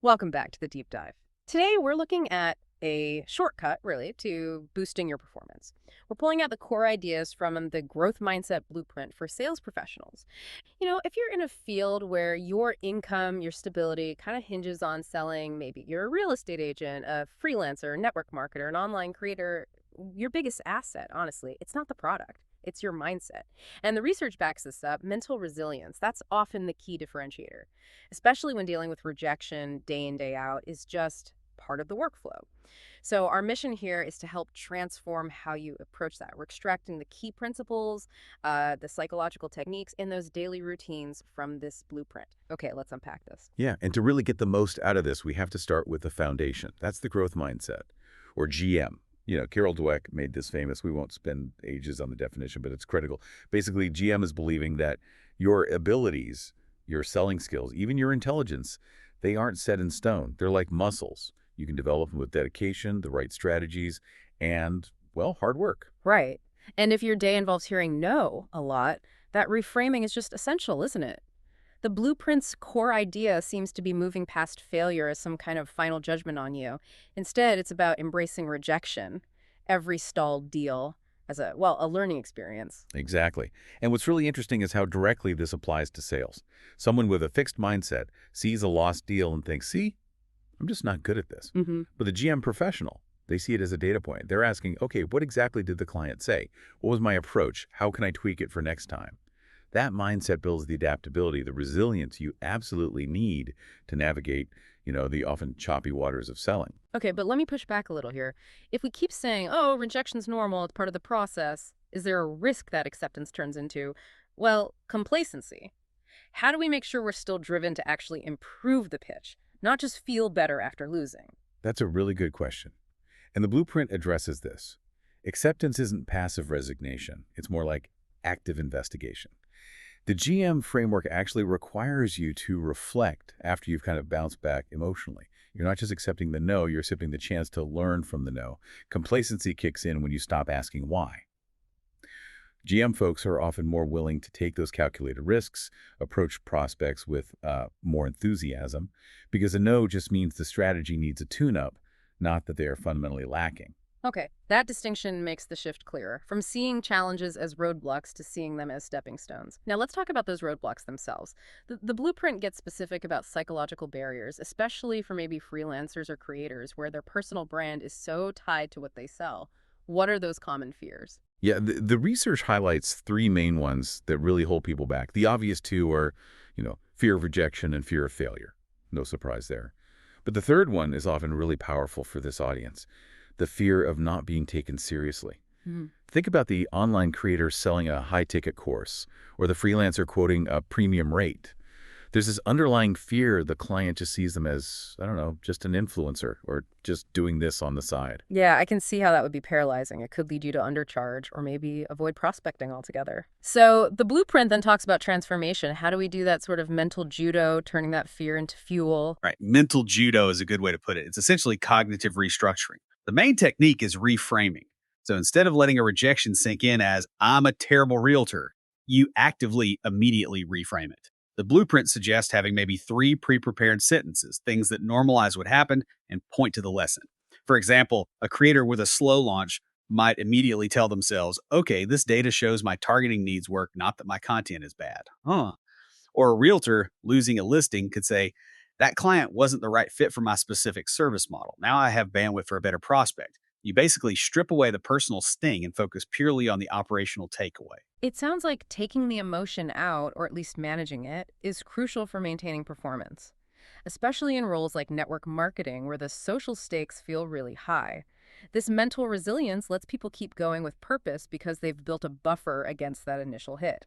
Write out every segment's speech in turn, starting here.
Welcome back to the deep dive. Today, we're looking at a shortcut, really, to boosting your performance. We're pulling out the core ideas from the growth mindset blueprint for sales professionals. If you're in a field where your income, your stability kind of hinges on selling, maybe you're a real estate agent, a freelancer, network marketer, an online creator, your biggest asset, honestly, it's not the product. It's your mindset. And the research backs this up. Mental resilience, that's often the key differentiator, especially when dealing with rejection day in, day out, is just part of the workflow. So our mission here is to help transform how you approach that. We're extracting the key principles, the psychological techniques, and those daily routines from this blueprint. Okay, let's unpack this. Yeah, and to really get the most out of this, we have to start with the foundation. That's the growth mindset, or GM. Carol Dweck made this famous. We won't spend ages on the definition, but it's critical. Basically, GM is believing that your abilities, your selling skills, even your intelligence, they aren't set in stone. They're like muscles. You can develop them with dedication, the right strategies, and, well, hard work. Right. And if your day involves hearing no a lot, that reframing is just essential, isn't it? The blueprint's core idea seems to be moving past failure as some kind of final judgment on you. Instead, it's about embracing rejection, every stalled deal as a learning experience. Exactly. And what's really interesting is how directly this applies to sales. Someone with a fixed mindset sees a lost deal and thinks, see, I'm just not good at this. Hmm. But the GM professional, they see it as a data point. They're asking, okay, what exactly did the client say? What was my approach? How can I tweak it for next time? That mindset builds the adaptability, the resilience you absolutely need to navigate, the often choppy waters of selling. Okay, but let me push back a little here. If we keep saying, oh, rejection's normal, it's part of the process, is there a risk that acceptance turns into, well, complacency? How do we make sure we're still driven to actually improve the pitch, not just feel better after losing? That's a really good question. And the blueprint addresses this. Acceptance isn't passive resignation. It's more like active investigation. The GM framework actually requires you to reflect after you've kind of bounced back emotionally. You're not just accepting the no, you're accepting the chance to learn from the no. Complacency kicks in when you stop asking why. GM folks are often more willing to take those calculated risks, approach prospects with more enthusiasm, because a no just means the strategy needs a tune-up, not that they are fundamentally lacking. Okay, that distinction makes the shift clearer, from seeing challenges as roadblocks to seeing them as stepping stones. Now let's talk about those roadblocks themselves. The blueprint gets specific about psychological barriers, especially for maybe freelancers or creators where their personal brand is so tied to what they sell. What are those common fears? Yeah, the research highlights three main ones that really hold people back. The obvious two are, fear of rejection and fear of failure. No surprise there. But the third one is often really powerful for this audience. The fear of not being taken seriously. Hmm. Think about the online creator selling a high-ticket course or the freelancer quoting a premium rate. There's this underlying fear the client just sees them as, I don't know, just an influencer or just doing this on the side. Yeah, I can see how that would be paralyzing. It could lead you to undercharge or maybe avoid prospecting altogether. So the blueprint then talks about transformation. How do we do that sort of mental judo, turning that fear into fuel? Right. Mental judo is a good way to put it. It's essentially cognitive restructuring. The main technique is reframing. So instead of letting a rejection sink in as, I'm a terrible realtor, you actively immediately reframe it. The blueprint suggests having maybe 3 pre-prepared sentences, things that normalize what happened and point to the lesson. For example, a creator with a slow launch might immediately tell themselves, okay, this data shows my targeting needs work, not that my content is bad. Or a realtor losing a listing could say, that client wasn't the right fit for my specific service model. Now I have bandwidth for a better prospect. You basically strip away the personal sting and focus purely on the operational takeaway. It sounds like taking the emotion out, or at least managing it, is crucial for maintaining performance, especially in roles like network marketing where the social stakes feel really high. This mental resilience lets people keep going with purpose because they've built a buffer against that initial hit.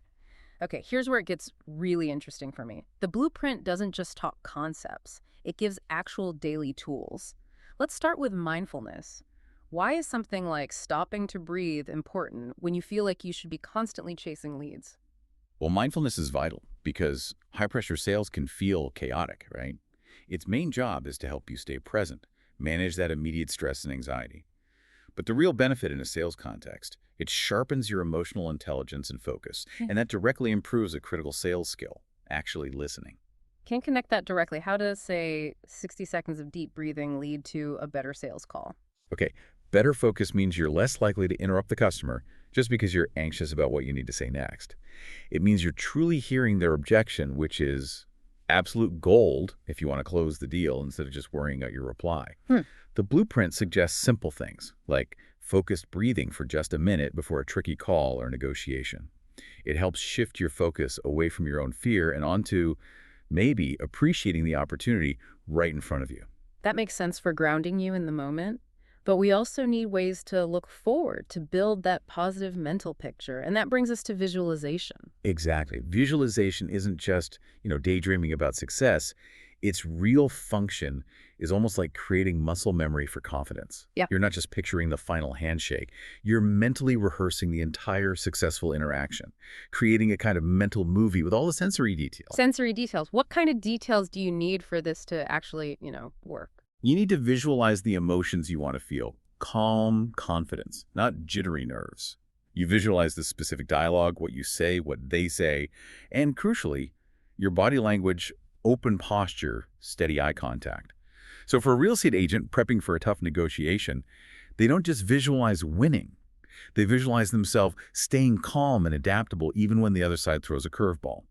Okay, here's where it gets really interesting for me. The blueprint doesn't just talk concepts, it gives actual daily tools. Let's start with mindfulness. Why is something like stopping to breathe important when you feel like you should be constantly chasing leads? Well, mindfulness is vital because high-pressure sales can feel chaotic, right? Its main job is to help you stay present, manage that immediate stress and anxiety. But the real benefit in a sales context, it sharpens your emotional intelligence and focus, and that directly improves a critical sales skill, actually listening. Can't connect that directly. How does, say, 60 seconds of deep breathing lead to a better sales call? Okay, better focus means you're less likely to interrupt the customer just because you're anxious about what you need to say next. It means you're truly hearing their objection, which is absolute gold if you want to close the deal instead of just worrying about your reply. Hmm. The blueprint suggests simple things like focused breathing for just a minute before a tricky call or negotiation. It helps shift your focus away from your own fear and onto maybe appreciating the opportunity right in front of you. That makes sense for grounding you in the moment. But we also need ways to look forward, to build that positive mental picture. And that brings us to visualization. Exactly. Visualization isn't just, daydreaming about success. Its real function is almost like creating muscle memory for confidence. Yeah. You're not just picturing the final handshake. You're mentally rehearsing the entire successful interaction, creating a kind of mental movie with all the sensory detail. Sensory details. What kind of details do you need for this to actually, work? You need to visualize the emotions you want to feel. Calm confidence, not jittery nerves. You visualize the specific dialogue, what you say, what they say, and crucially, your body language, open posture, steady eye contact. So for a real estate agent prepping for a tough negotiation, they don't just visualize winning. They visualize themselves staying calm and adaptable even when the other side throws a curveball.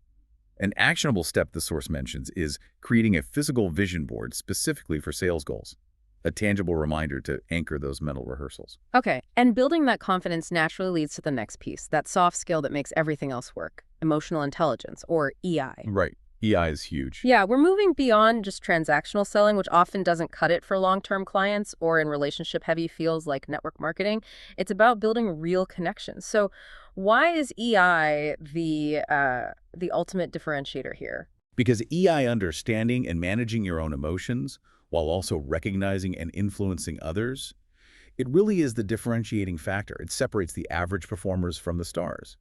An actionable step the source mentions is creating a physical vision board specifically for sales goals, a tangible reminder to anchor those mental rehearsals. Okay. And building that confidence naturally leads to the next piece, that soft skill that makes everything else work, emotional intelligence, or EI. Right. EI is huge. Yeah, we're moving beyond just transactional selling, which often doesn't cut it for long-term clients or in relationship-heavy fields like network marketing. It's about building real connections. So why is EI the ultimate differentiator here? Because EI understanding and managing your own emotions while also recognizing and influencing others, it really is the differentiating factor. It separates the average performers from the stars.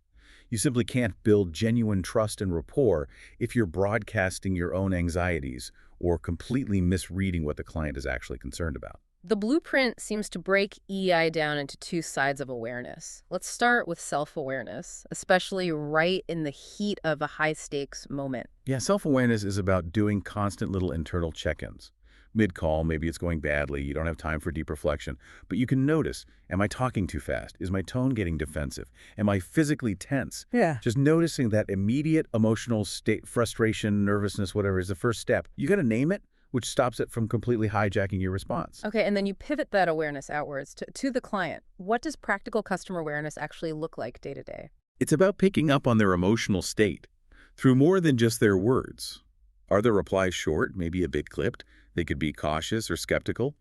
You simply can't build genuine trust and rapport if you're broadcasting your own anxieties or completely misreading what the client is actually concerned about. The blueprint seems to break EI down into two sides of awareness. Let's start with self-awareness, especially right in the heat of a high-stakes moment. Yeah, self-awareness is about doing constant little internal check-ins. Mid-call, maybe it's going badly, you don't have time for deep reflection, but you can notice, am I talking too fast? Is my tone getting defensive? Am I physically tense? Yeah. Just noticing that immediate emotional state, frustration, nervousness, whatever, is the first step. You got to name it, which stops it from completely hijacking your response. Okay, and then you pivot that awareness outwards to the client. What does practical customer awareness actually look like day to day? It's about picking up on their emotional state through more than just their words. Are their replies short, maybe a bit clipped? They could be cautious or skeptical.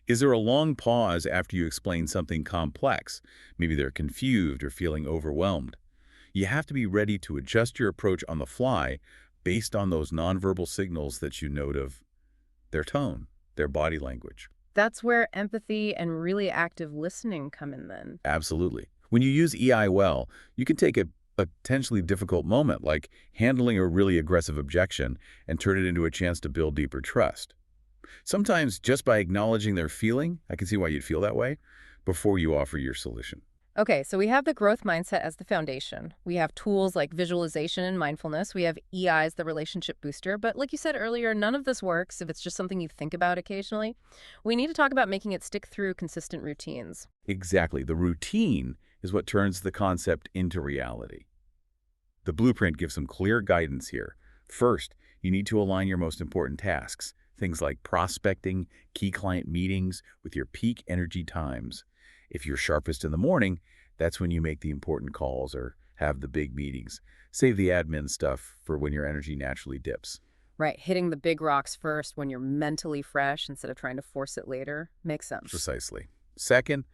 Is there a long pause after you explain something complex? Maybe they're confused or feeling overwhelmed. You have to be ready to adjust your approach on the fly based on those nonverbal signals that you note of their tone, their body language. That's where empathy and really active listening come in then. Absolutely. When you use EI well, you can take a potentially difficult moment like handling a really aggressive objection and turn it into a chance to build deeper trust. Sometimes just by acknowledging their feeling, I can see why you'd feel that way, before you offer your solution. Okay, so we have the growth mindset as the foundation. We have tools like visualization and mindfulness. We have EI as the relationship booster. But like you said earlier, none of this works if it's just something you think about occasionally. We need to talk about making it stick through consistent routines. Exactly. The routine is what turns the concept into reality. The blueprint gives some clear guidance here. First, you need to align your most important tasks, things like prospecting, key client meetings, with your peak energy times. If you're sharpest in the morning, that's when you make the important calls or have the big meetings. Save the admin stuff for when your energy naturally dips. Right, hitting the big rocks first when you're mentally fresh instead of trying to force it later makes sense. Precisely. Second,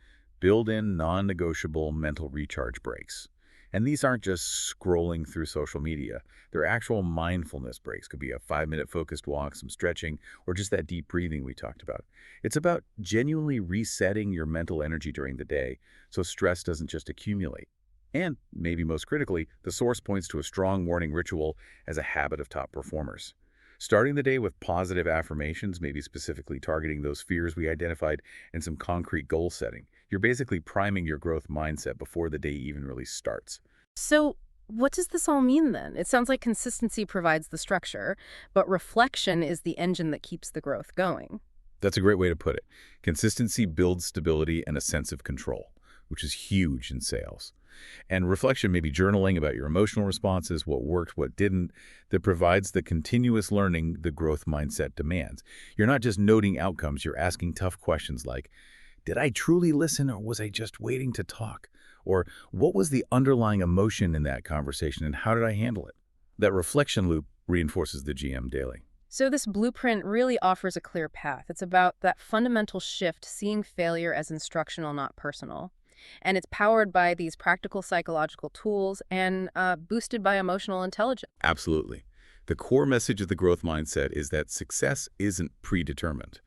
build in non-negotiable mental recharge breaks. And these aren't just scrolling through social media. They're actual mindfulness breaks. Could be a 5-minute focused walk, some stretching, or just that deep breathing we talked about. It's about genuinely resetting your mental energy during the day so stress doesn't just accumulate. And, maybe most critically, the source points to a strong morning ritual as a habit of top performers. Starting the day with positive affirmations, maybe specifically targeting those fears we identified, and some concrete goal setting. You're basically priming your growth mindset before the day even really starts. So What does this all mean then? It sounds like consistency provides the structure, but reflection is the engine that keeps the growth going. That's a great way to put it. Consistency builds stability and a sense of control, which is huge in sales. And reflection may be journaling about your emotional responses, what worked, what didn't, that provides the continuous learning the growth mindset demands. You're not just noting outcomes, you're asking tough questions like, did I truly listen or was I just waiting to talk? Or what was the underlying emotion in that conversation and how did I handle it? That reflection loop reinforces the GM daily. So this blueprint really offers a clear path. It's about that fundamental shift, seeing failure as instructional, not personal. And it's powered by these practical psychological tools and boosted by emotional intelligence. Absolutely. The core message of the growth mindset is that success isn't predetermined.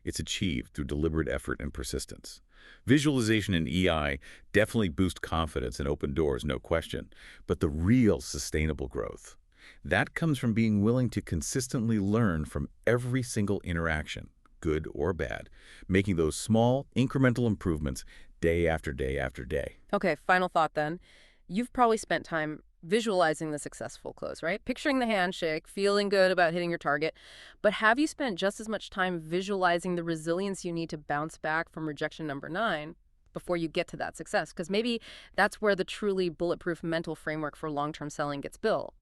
It's achieved through deliberate effort and persistence. Visualization and EI definitely boost confidence and open doors, no question. But the real sustainable growth, that comes from being willing to consistently learn from every single interaction, good or bad, making those small, incremental improvements day after day after day. Okay, final thought then. You've probably spent time visualizing the successful close, right? Picturing the handshake, feeling good about hitting your target. But have you spent just as much time visualizing the resilience you need to bounce back from rejection number 9 before you get to that success? Because maybe that's where the truly bulletproof mental framework for long-term selling gets built.